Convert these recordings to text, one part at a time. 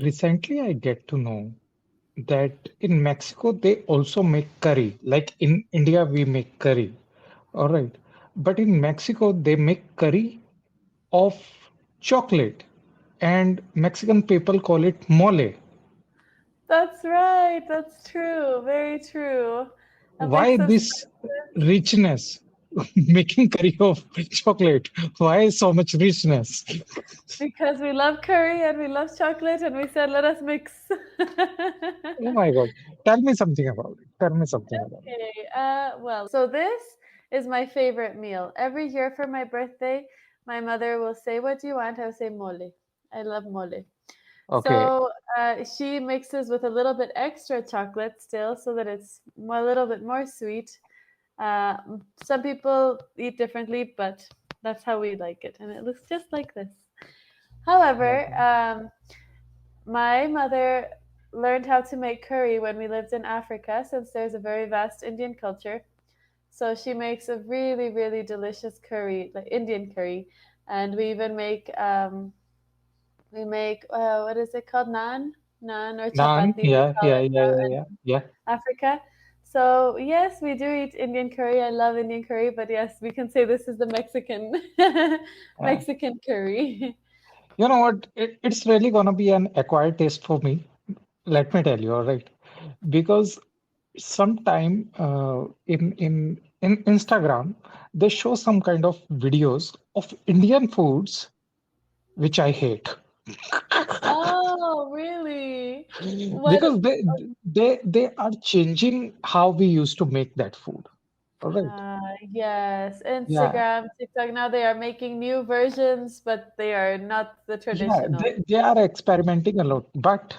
Recently, I get to know that in Mexico they also make curry. Like in India, we make curry. All right. But in Mexico, they make curry of chocolate, and Mexican people call it mole. That's right. That's true. Very true. That Why makes us this richness? Making curry of chocolate. Why so much richness? because we love curry and we love chocolate, and we said, let us mix. Oh my God. Tell me something about it. Tell me something about it. Okay, well, so this is my favorite meal. Every year for my birthday, my mother will say, what do you want? I'll say mole. I love mole. Okay. So she mixes with a little bit extra chocolate still so that it's a little bit more sweet. Uh, some people eat differently, but that's how we like it. And it looks just like this. However, my mother learned how to make curry when we lived in Africa, since there's a very vast Indian culture. So she makes a really, really delicious curry, like Indian curry, and we make what is it called, naan or Naan. chapati we Yeah, call yeah, it yeah, yeah, yeah. Yeah. in Africa. So yes, we do eat Indian curry. I love Indian curry, but yes, we can say this is the Mexican Yeah. Mexican curry. You know what? It's really gonna be an acquired taste for me. Let me tell you, all right? Because sometime in Instagram, they show some kind of videos of Indian foods which I hate. Oh, really? What? Because they are changing how we used to make that food. All right. Yes, Yeah. Instagram, TikTok. Now they are making new versions, but they are not the Yeah, traditional. they are experimenting a lot, but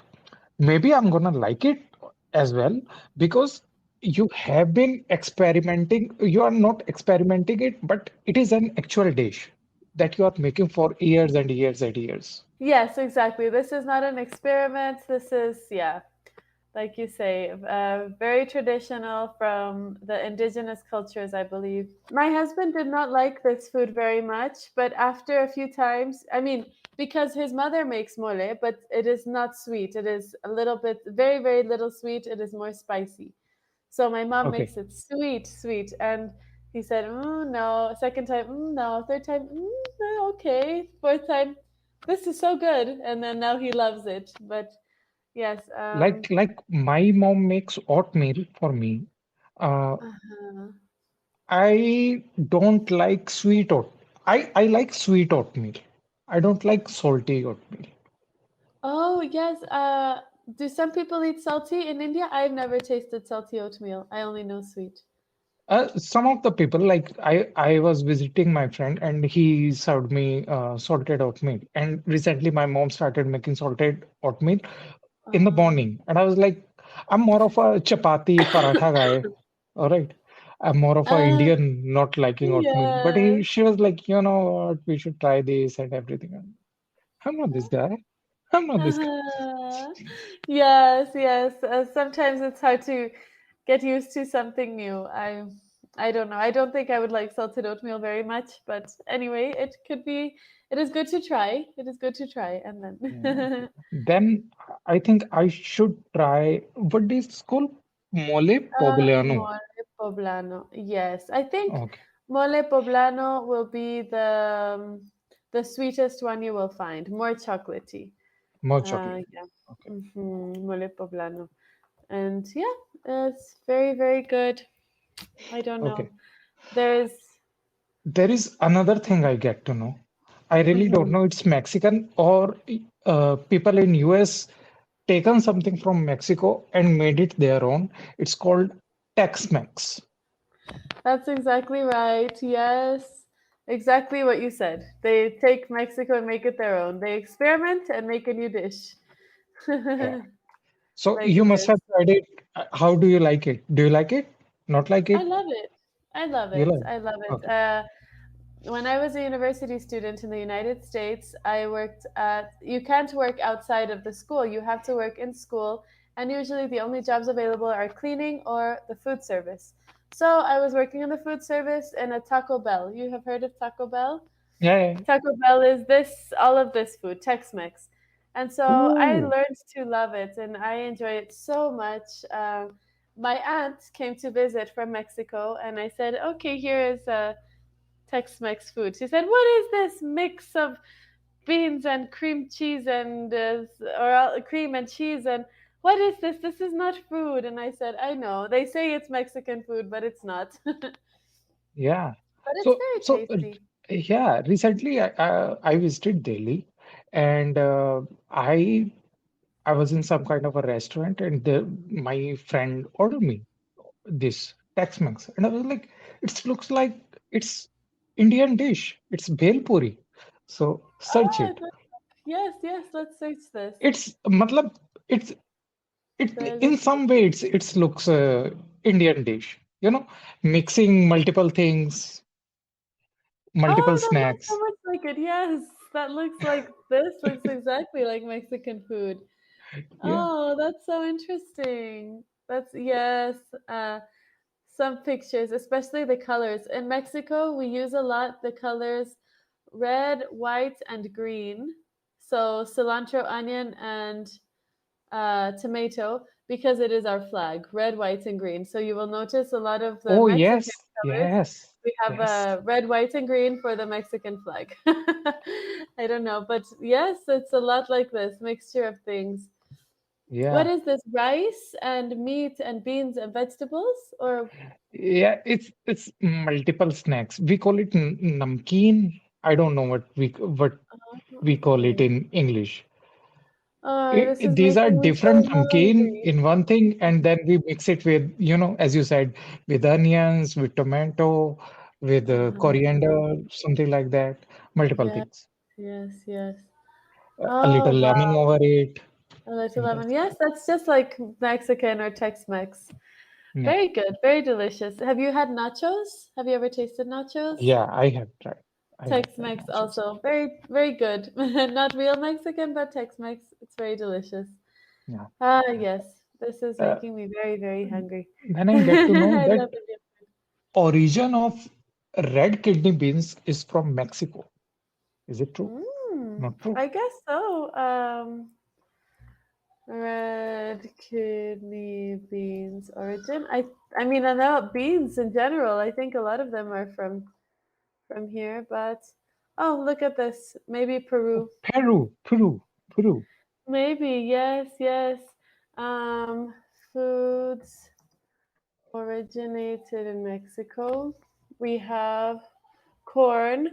maybe I'm gonna like it as well because you have been experimenting. You are not experimenting it, but it is an actual dish that you are making for years and years and years. Yes, exactly. This is not an experiment. This is, yeah, like you say, very traditional from the indigenous cultures, I believe. My husband did not like this food very much, but after a few times, I mean, because his mother makes mole, but it is not sweet. It is a little bit, very, very little sweet. It is more spicy. So my mom Okay. makes it sweet, sweet. And he said, no. Second time, no. Third time, okay. Fourth time, this is so good. And then now he loves it. But yes, Like my mom makes oatmeal for me. Uh, uh-huh. I don't like sweet oat. I like sweet oatmeal. I don't like salty oatmeal. Oh, yes. Do some people eat salty in India? I've never tasted salty oatmeal. I only know sweet. Some of the people, like I was visiting my friend and he served me salted oatmeal. And recently, my mom started making salted oatmeal in the Oh. morning, and I was like, I'm more of a chapati paratha guy. All right, I'm more of a Uh, Indian, not liking oatmeal. But yes. she was like, you know what, we should try this and everything. I'm not this guy. I'm not this guy. Uh-huh. Yes, yes. Sometimes it's hard to get used to something new. I don't know. I don't think I would like salted oatmeal very much, but anyway, it could be. It is good to try. It is good to try, and Yeah. then Then I think I should try what is called mole poblano. mole poblano. Yes, I think Okay. mole poblano will be the sweetest one you will find. More chocolatey. More chocolate. Yeah. Okay. Mole poblano. And yeah, it's very, very good. I don't know. Okay. There's There is another thing I get to know. I really don't mhm. know it's Mexican or people in US taken something from Mexico and made it their own. It's called Tex-Mex. That's exactly right. Yes. Exactly what you said. They take Mexico and make it their own. They experiment and make a new dish. Yeah. So Like you must this. have tried it. How do you like it? Do you like it? Not like I it? love it. I love You it. like? I love it. Okay. When I was a university student in the United States, I worked at, you can't work outside of the school. You have to work in school. And usually the only jobs available are cleaning or the food service. So I was working in the food service in a Taco Bell. You have heard of Taco Bell? Yeah, yeah, Taco Bell is this, all of this food, Tex Mex. And so I Oh, learned to love it and I enjoy it so much. My aunt came to visit from Mexico, and I said, "Okay, here is Tex-Mex food." She said, "What is this mix of beans and cream cheese and cream and cheese and what is this? This is not food." And I said, "I know. They say it's Mexican food, but it's not." But yeah. it's So, very so tasty. yeah, recently I visited Delhi, and I was in some kind of a restaurant, and my friend ordered me this Tex-Mex, and I was like, it looks like it's Indian dish. It's bhel puri. So search Oh, it. yes, yes. Let's search this. It's matlab, it's it Bhel in some way it's looks Indian dish. Mixing multiple things, multiple Oh, that looks so snacks. much like it. Yes, that looks like this. Looks exactly like Mexican food. Yeah. Oh, that's so interesting. That's yes. Some pictures, especially the colors. In Mexico, we use a lot the colors red, white, and green. So cilantro, onion, and tomato because it is our flag, red, white, and green. So you will notice a lot of the Oh Mexican yes, colors. yes, We have yes. red, white, and green for the Mexican flag. I don't know, but yes, it's a lot like this mixture of things. What Yeah. is this? Rice and meat and beans and vegetables, or Yeah, it's multiple snacks. We call it namkeen. I don't know what we call it okay. in English. Oh, this is These are making me so different namkeen hungry. in one thing, and then we mix it with, as you said, with onions, with tomato, with Uh-huh. coriander, something like that. Multiple Yes, things. yes, yes. A little Oh, lemon wow. over it, A little and lemon. that's it. Yes, that's just like Mexican or Tex-Mex. Yeah, Very good, very delicious. Have you had nachos? Have you ever tasted nachos? yeah, I have tried. I have tried Tex-Mex nachos. also. Very, very good. Not real Mexican, but Tex-Mex. It's very delicious. Yeah. Ah, yes. This is Uh, making me very, very hungry. then I get to know I that love Indian origin of red kidney beans is from Mexico. Is it true? food. Not true. I guess so. Red kidney beans origin. I mean, I know beans in general. I think a lot of them are from here, but oh, look at this. Maybe Oh, Peru. Peru, Peru, Peru. Maybe, yes, yes. Um, Foods originated in Mexico. We have corn,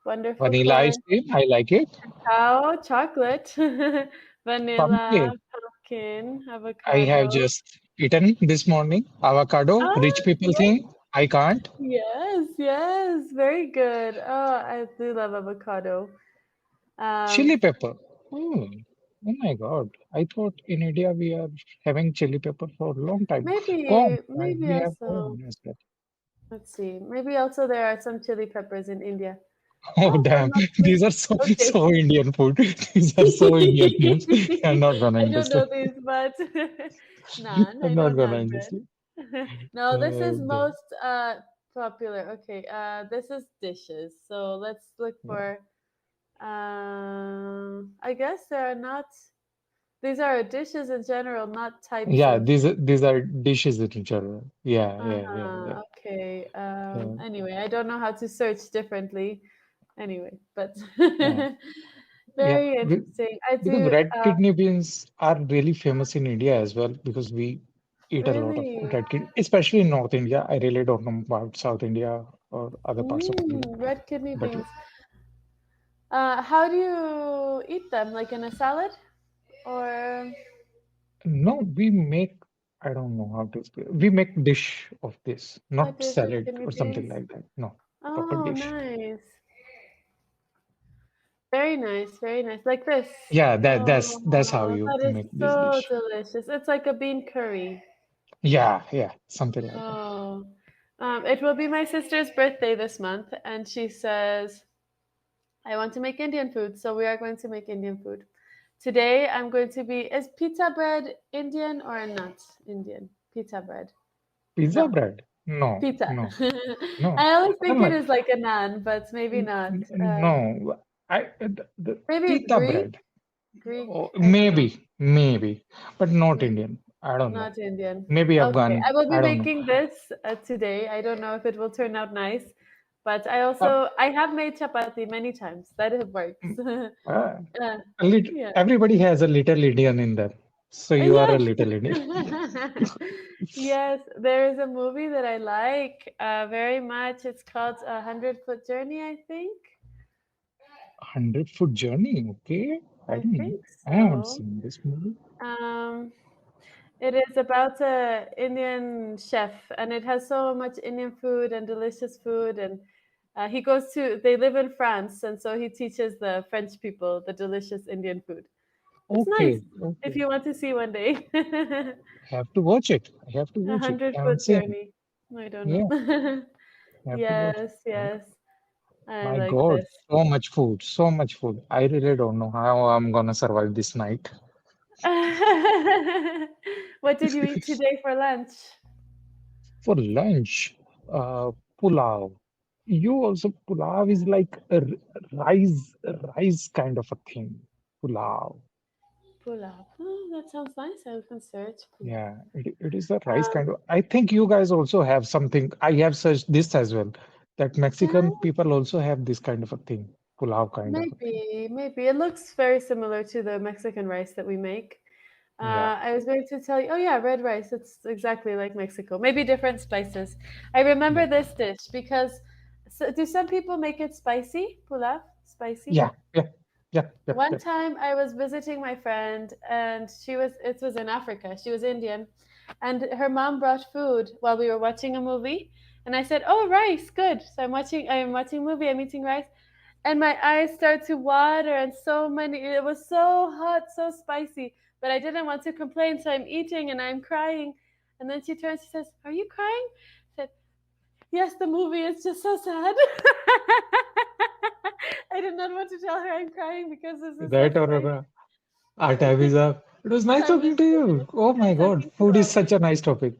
wonderful Vanilla ice corn, cream. I like it. cacao, chocolate, vanilla, Pumpkin. pumpkin, I have avocado. just eaten this morning. Avocado. Ah, Rich people yes, think I can't. yes, yes, very good. Oh, I do love avocado. Um, Chili pepper. Oh, oh my God. I thought in India we are having chili pepper for a long time. Corn. maybe We have also. corn as well. Let's see. Maybe also there are some chili peppers in India. Oh, Oh, but damn. not These this. are so, Okay. so Indian food. These are so Indian names. You're not gonna I don't know understand. these, but none. I'm I not know gonna none. understand. No, this is Damn. most popular. Okay, this is dishes. So let's look Yeah. for. I guess there are not. These are dishes in general, not types Yeah, of. these are dishes in general. Yeah, yeah, yeah, yeah. Okay. Yeah, Anyway, I don't know how to search differently. Anyway, but yeah. Yeah. very interesting. I Because do. red kidney beans are really famous in India as well because we eat a lot of Really. red kidney, especially in North India. I really don't know about South India or other parts of India. Red kidney But beans. How do you eat them? Like in a salad, or no, we make, I don't know how to explain. We make dish of this, a not dish of salad kidney or something beans? like that. No, proper Oh, dish. nice. Very nice. Very nice. Like this. Yeah, that's how Oh, you that is make this so dish. delicious. It's like a bean curry. Yeah, yeah, something like that. Oh, it will be my sister's birthday this month, and she says, I want to make Indian food, so we are going to make Indian food. Today, I'm going to be. Is pita bread Indian or not Indian? Pita bread. Pizza No, bread? No, pita. no, no. I always I'm think it like, is like a naan, but maybe not. no. The Maybe it's pita brie. bread. Greek, Oh, I don't know. maybe, but not Maybe Indian. I don't know. not Indian. Maybe Okay, I Afghan. will be I don't know. making this today. I don't know if it will turn out nice, but Uh, I have made chapati many times. That it works. mm, uh, Yeah. everybody has a little Indian in them. So you are a Yes. little Indian. Yes, there is a movie that I like very much. It's called A Hundred Foot Journey, I think. 100 Foot Journey. Okay. I I don't know. think I haven't so. seen this movie. Um, it is about a Indian chef, and it has so much Indian food and delicious food. And they live in France, and so he teaches the French people the delicious Indian food. It's nice Okay. if Okay. you want to see one day. I have to watch it. I have to A watch it. hundred I haven't foot seen it. journey. I don't Yeah. know. I have to watch it. Yes, yes. I My like God, this. so much food, so much food. I really don't know how I'm gonna survive this night. What did you eat today for lunch? For lunch, pulao. You also pulao is like a rice kind of a thing. Pulao. Pulao. Oh, that sounds nice. I can search pulao. Yeah, it is a rice kind Um, of. I think you guys also have something. I have searched this as well. That Mexican yeah, people also have this kind of a thing. Pulao kind of a thing. maybe. It looks very similar to the Mexican rice that we make. Yeah, I was going to tell you, oh yeah, red rice. It's exactly like Mexico. Maybe different spices. I remember yeah, this dish because do some people make it spicy? Pulao? Spicy? yeah, yeah, yeah, yeah, One yeah. time I was visiting my friend and it was in Africa. She was Indian and her mom brought food while we were watching a movie. And I said, "Oh, rice, good." So I am watching a movie, I'm eating rice, and my eyes start to water and it was so hot, so spicy, but I didn't want to complain, so I'm eating and I'm crying. And then she turns, she says, "Are you crying?" I said, "Yes, the movie is just so sad." I did not want to tell her I'm crying because this is so Right, spicy. Aurora. Our time is up. It was nice Time talking is to you. finished. Oh Nice my God, talking to you food is such also. a nice topic.